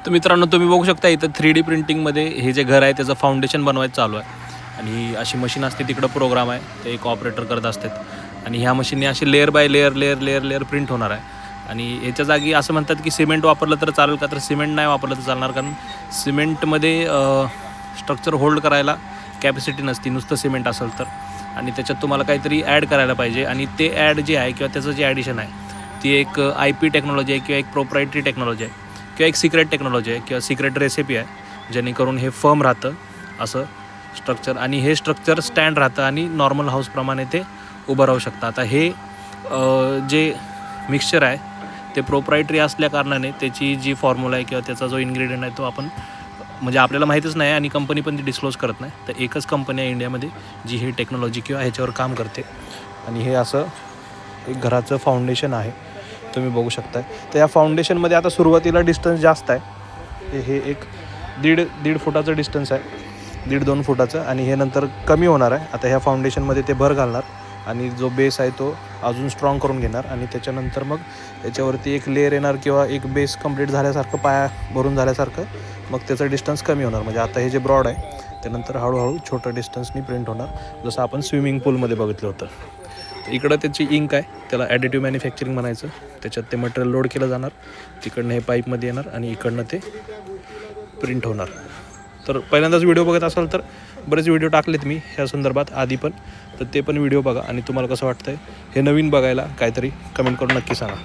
तर मित्रांनो, तुम्ही बघू शकता इथं 3D प्रिंटिंगमध्ये हे जे घर आहे त्याचं फाउंडेशन बनवायचं चालू आहे. आणि अशी मशीन असते, तिकडं प्रोग्राम आहे, ते एक ऑपरेटर करत असतात आणि ह्या मशीनने अशी layer by layer layer layer layer print होणार आहे. आणि याच्या जागी असं म्हणतात की सिमेंट वापरलं तर चालेल का, तर सिमेंट नाही वापरलं तर चालणार, कारण सिमेंटमध्ये स्ट्रक्चर होल्ड करायला कॅपॅसिटी नसती, नुसतं सिमेंट असेल तर. आणि त्याच्यात तुम्हाला काहीतरी ॲड करायला पाहिजे आणि ते ॲड जे आहे किंवा त्याचं जे ॲडिशन आहे ती एक IP टेक्नॉलॉजी आहे किंवा एक प्रोप्रायटरी टेक्नॉलॉजी आहे किंवा एक सिक्रेट टेक्नॉलॉजी आहे किंवा सिक्रेट रेसिपी आहे, जेणेकरून हे फर्म राहतं असं स्ट्रक्चर. आणि हे स्ट्रक्चर स्टँड राहतं आणि नॉर्मल हाऊसप्रमाणे ते उभं राहू शकतं. आता हे जे मिक्सचर आहे ते प्रोप्रायटरी असल्या कारणाने त्याची जी फॉर्म्युला आहे किंवा त्याचा जो इन्ग्रेडियंट आहे तो आपण म्हणजे आपल्याला माहीतच नाही आणि कंपनी पण ती डिस्क्लोज करत नाही. तर एकच कंपनी आहे इंडियामध्ये जी ही टेक्नॉलॉजी किंवा ह्याच्यावर काम करते. आणि हे असं एक घराचं फाउंडेशन आहे, तुम्ही बघू शकताय. तर या फाउंडेशनमध्ये आता सुरुवातीला डिस्टन्स जास्त आहे, हे एक दीड फुटाचं डिस्टन्स आहे, 1.5-2 फुटाचं. आणि हे नंतर कमी होणार आहे. आता ह्या फाउंडेशनमध्ये ते भर घालणार आणि जो बेस आहे तो अजून स्ट्रॉंग करून घेणार आणि त्याच्यानंतर मग याच्यावरती एक लेअर येणार किंवा एक बेस कंप्लीट झाल्यासारखं, पाया भरून झाल्यासारखं, मग त्याचं डिस्टन्स कमी होणार. म्हणजे आता हे जे ब्रॉड आहे त्यानंतर हळूहळू छोटं डिस्टन्सनी प्रिंट होणार, जसं आपण स्विमिंग पूलमध्ये बघितलं होतं. इकडं त्याची इंक आहे, त्याला ॲडिटिव्ह मॅन्युफॅक्चरिंग म्हणायचं. त्याच्यात ते मटेरियल लोड केलं जाणार, तिकडनं हे पाईपमध्ये येणार आणि इकडनं ते प्रिंट होणार. तर पहिल्यांदाच व्हिडिओ बघत असाल तर बरेच व्हिडिओ टाकलेत मी ह्या संदर्भात आधी पण, तर ते पण व्हिडिओ बघा आणि तुम्हाला कसं वाटतं आहे हे नवीन बघायला काहीतरी कमेंट करून नक्की सांगा.